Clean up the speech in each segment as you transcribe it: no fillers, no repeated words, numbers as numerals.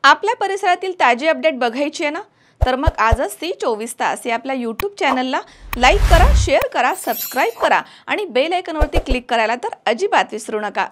आपल्या परिसरातील ताजी अपडेट बघायची आहे ना, तर मग आजच ती 24 तास या आपल्या YouTube चॅनलला लाईक करा, शेअर करा, सबस्क्राइब करा आणि बेल आयकॉनवरती क्लिक करायला तर अजिबात विसरू नका।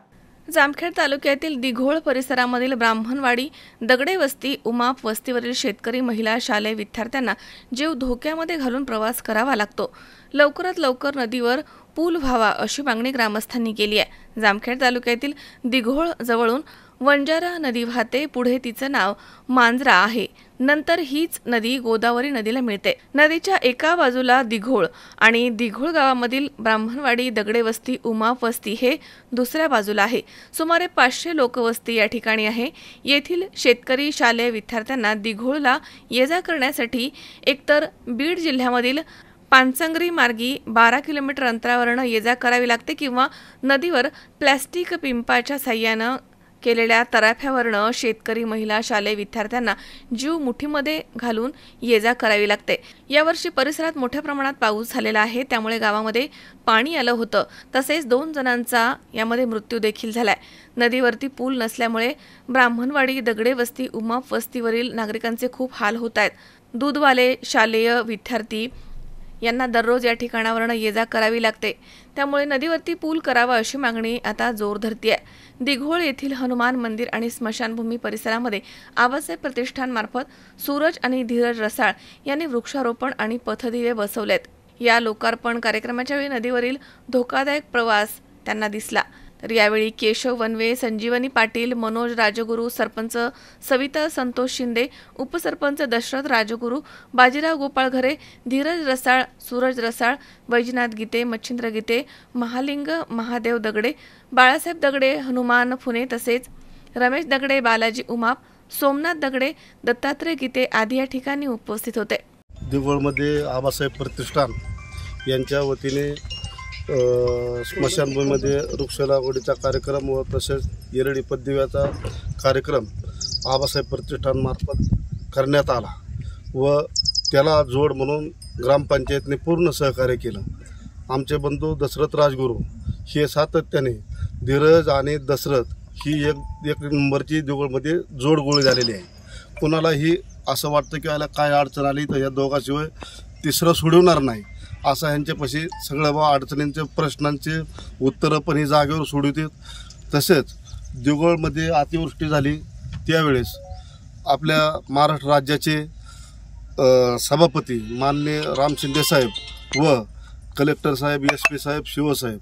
जामखेड तालुक्यातील दिघोळ परिसरामधील ब्राह्मणवाडी दगडे वस्ती उमाप वस्तीवरील शेतकरी महिला शालेय विद्यार्थ्यांना जीव धोक्यामध्ये घालून प्रवास करावा लागतो। लवकरात लवकर नदीवर पूल व्हावा अशी मागणी ग्रामस्थांनी केली आहे। जामखेड तालुक्यातील दिघोळ जवळून वंजारा नदी वाहते, पुढे तिचं नाव मांजरा आहे। नंतर हीच नदी गोदावरी नदीला मिळते। नदीच्या एका बाजूला दिघोळ आणि दिघोळ गावामधील ब्राह्मणवाडी दगडे वस्ती उमाप वस्ती हे दुसऱ्या बाजूला आहे। सुमारे 500 लोकवस्ती या ठिकाणी आहे। येथील शेतकरी शालेय विद्यार्थ्यांना दिघोळला ये-जा करण्यासाठी एकतर बीड जिल्ह्यामधील पानसंगरी मार्गी 12 किलोमीटर अंतरावरून ये-जा करावी लागते किंवा नदीवर प्लास्टिक पिंपाच्या साह्याने केलेल्या तराफ्यावरनं शेतकरी महिला शालेय विद्यार्थ्यांना जीव मुठीमध्ये घालून ये-जा करावी लागते। यावर्षी परिसरात मोठ्या प्रमाणात पाऊस झालेला आहे, त्यामुळे गावामध्ये पाणी आलं होतं। तसेच 2 जणांचा यामध्ये मृत्यू देखील झालाय। नदीवरती पूल नसल्यामुळे ब्राह्मणवाडी दगडे वस्ती उमाप वस्तीवरील नागरिकांचे खूप हाल होत आहेत। दूधवाले शालेय विद्यार्थी यांना दररोज या ठिकाणावरून ये-जा करावी लागते, त्यामुळे नदीवरती पूल करावा अशी मागणी आता जोर धरते। दिघोळ येथील हनुमान मंदिर आणि स्मशानभूमी परिसरामध्ये आबासाहेब प्रतिष्ठान मार्फत सूरज आणि धीरज रसाळ यांनी वृक्षारोपण आणि पथदिवे बसवलेत। या लोकार्पण कार्यक्रमाच्या वेळी नदीवरील धोकादायक प्रवास त्यांना दिसला। तर यावेळी केशव वनवे, संजीवनी पाटील, मनोज राजगुरू, सरपंच सविता संतोष शिंदे, उपसरपंच दशरथ राजगुरू, बाजीराव गोपाळ घरे, धीरज रसाळ, सूरज रसाळ, वैजनाथ गीते, मच्छिंद्र गीते, महालिंग महादेव दगडे, बाळासाहेब दगडे, हनुमान फुने तसेच रमेश दगडे, बालाजी उमाप, सोमनाथ दगडे, दत्तात्रय गीते आदी या ठिकाणी उपस्थित होते। दिघोळमध्ये आबासाहेब प्रतिष्ठान यांच्या वतीने स्मशानभूमीमध्ये वृक्ष लागवडीचा कार्यक्रम व तसेच येरळी पददिव्याचा कार्यक्रम आबासाहेब प्रतिष्ठानमार्फत करण्यात आला व त्याला जोड म्हणून ग्रामपंचायतने पूर्ण सहकार्य केलं। आमचे बंधू दशरथ राजगुरू हे सातत्याने धीरज आणि दशरथ ही एक नंबरची दिघोळमध्ये जोडगोळी झालेली आहे। कुणालाही असं वाटतं की याला काय अडचण आली तर या दोघांशिवाय तिसरं सोडवणार नाही, असं यांच्यापाशी सगळं अडचणींचे प्रश्नांचे उत्तरं पण ही जागेवर सोडवतात। तसेच दिघोळमध्ये अतिवृष्टी झाली त्यावेळेस आपल्या महाराष्ट्र राज्याचे सभापती माननीय राम शिंदे साहेब व कलेक्टर साहेब, SP साहेब, शिवसाहेब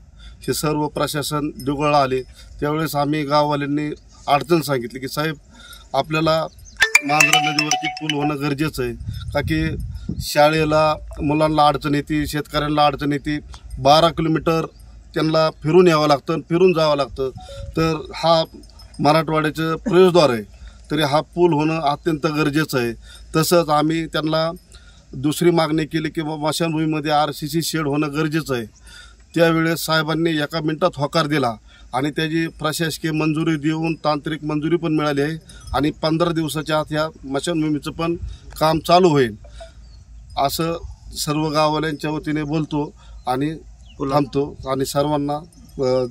हे सर्व प्रशासन दिघोळला आले। त्यावेळेस आम्ही गाववाल्यांनी अडचण सांगितली की साहेब आपल्याला मांजरा नदीवरती पूल होणं गरजेचं आहे, का की शाळेला मुलांना अडचण येते, शेतकऱ्यांना अडचण येते, 12 किलोमीटर त्यांना फिरून यावं लागतं, फिरून जावं लागतं। तर हा मराठवाड्याचं प्रवेशद्वार आहे, तरी हा पूल होणं अत्यंत गरजेचं आहे। तसंच आम्ही त्यांना दुसरी मागणी केली की स्मशानभूमीमध्ये RCC शेड होणं गरजेचं आहे। त्यावेळेस साहेबांनी एका मिनिटात होकार दिला आणि त्याची प्रशासकीय मंजुरी देऊन तांत्रिक मंजुरी पण मिळाली आहे आणि 15 दिवसाच्या आत ह्या स्मशानभूमीचं पण काम चालू होईल असं सर्व गाववाल्यांच्या वतीने बोलतो आणि थांबतो आणि सर्वांना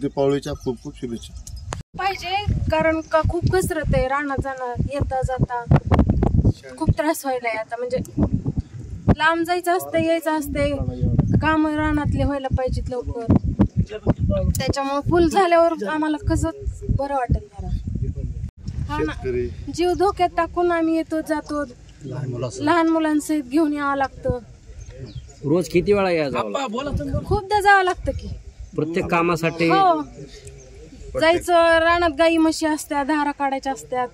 दीपावलीच्या खूप खूप शुभेच्छा पाहिजे, कारण का खूप कसरत आहे, रानात जाणं येता जाता खूप त्रास व्हायला आता, म्हणजे लांब जायचं असतं, यायचं असते, काम रानातले व्हायला पाहिजेत लवकर। त्याच्यामुळे पूल झाल्यावर आम्हाला कसं बरं वाटेल जरा। हा ना, जीव धोक्यात टाकून आम्ही येतो जातो, लहान मुलांसहित घेऊन यावं लागतं। रोज किती वेळा यायचं? खूपदा जावं लागतं की प्रत्येक कामासाठी। हो, जायचं, रानात गाई म्हशी असतात, धारा काढायच्या असतात,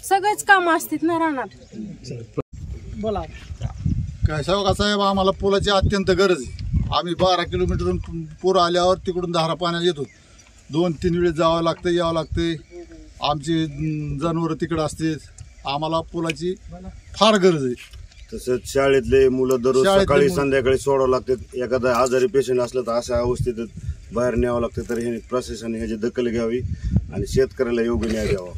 सगळेच काम असतात ना रानात। बोला काय साहेब, आम्हाला पुलाची अत्यंत गरज आहे। आम्ही 12 किलोमीटरहून पूर आल्यावर तिकडून धारा पाण्याला येतो, 2-3 वेळेस जावं लागतं, यावं लागते, आमची जनावरं तिकडं असते, आम्हाला पुलाची फार गरज आहे। तसंच शाळेतले मुलं दररोज सकाळी संध्याकाळी सोडावं लागतात, एखादा आजारी पेशंट असलं तर अशा अवस्थेत बाहेर न्यावं लागतं, तर हे प्रशासनाने ह्याची दखल घ्यावी आणि शेतकऱ्याला योग्य न्याय द्यावा।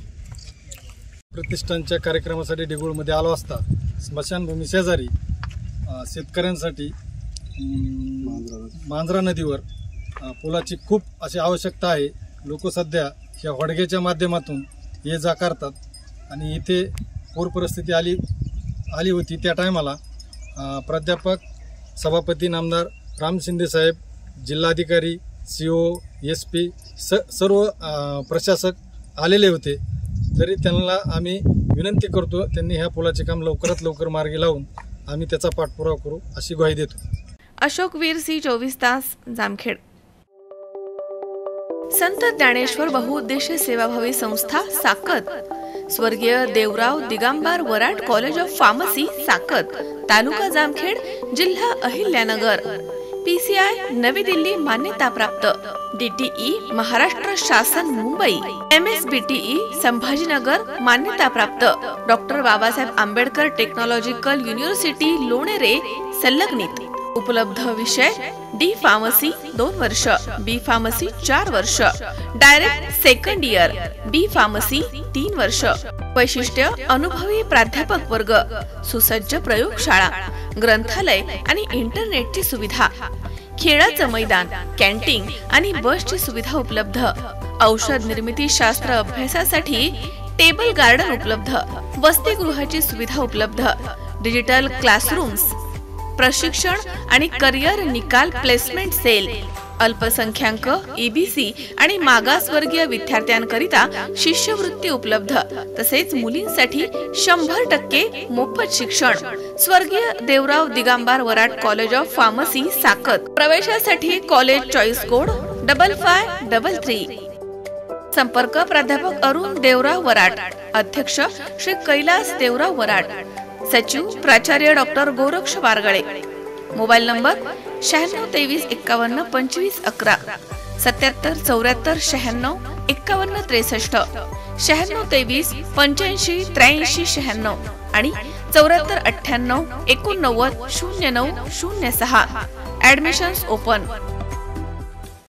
प्रतिष्ठानच्या कार्यक्रमासाठी दिघोळमध्ये आलो असता स्मशानभूमी शेजारी शेतकऱ्यांसाठी मांजरा नदीवर पुलाची खूप अशी आवश्यकता आहे। लोक सध्या या होडग्याच्या माध्यमातून ये जा करतात, आणि इथे पूर परिस्थिती आली होती. त्या टायमाला प्राध्यापक, सभापती नामदार राम शिंदे साहेब, जिल्हाधिकारी, CO, SP सर्व प्रशासक आलेले होते. तरी त्यांना आम्ही विनंती करतो, त्यांनी ह्या पुलाचे काम लवकरात लवकर मार्गी लावून आम्ही त्याचा पाठपुरावा करू अशी ग्वाही देतो. अशोक वीर सी 24 तास जामखेड. संत ज्ञानेश्वर बहुउद्देशीय सेवाभावी संस्था साकत, स्वर्गीय Devrao Digambar Warad college of pharmacy साकत, तालुका जामखेड, जिल्हा अहिल्यानगर, PCI नवी दिल्ली मान्यताप्राप्त, DTE महाराष्ट्र शासन मुंबई, MSBTE संभाजीनगर मान्यताप्राप्त, doctor Babasaheb Ambedkar technological university Lonere संलग्नित. उपलब्ध विषय D फार्मसी 2 वर्ष, B फार्मसी 4 वर्ष, direct second year, B pharmacy 3 वर्ष. वैशिष्ट्य अनुभवी प्राध्यापक वर्ग, सुसज्ज प्रयोगशाळा, ग्रंथालय आणि इंटरनेटची सुविधा, खेळाचं मैदान, कॅन्टीन आणि बसची सुविधा उपलब्ध. औषध निर्मिती शास्त्र अभ्यासासाठी टेबल गार्डन उपलब्ध. वसतिगृहाची सुविधा उपलब्ध. डिजिटल क्लासरूम्स, प्रशिक्षण आणि करिअर निकाल प्लेसमेंट सेल, अल्पसंख्याक, EBC आणि मागासवर्गीय विद्यार्थ्यांकरिता शिष्यवृत्ती उपलब्ध. तसेच मुलींसाठी 100% मोफत शिक्षण. स्वर्गीय Devrao Digambar Warad college of pharmacy साकत. प्रवेशासाठी कॉलेज चॉईस कोड 5533. संपर्क प्राध्यापक अरुण देवराव वराड, अध्यक्ष श्री कैलास देवराव वराड, सचिव प्राचार्य doctor Goraksh Bargale. Mobile number 96 23 51 25 11, 77 74 96 51 63, 96 23 85 83 96 आणि 74 98 89 09 06. Admissions open.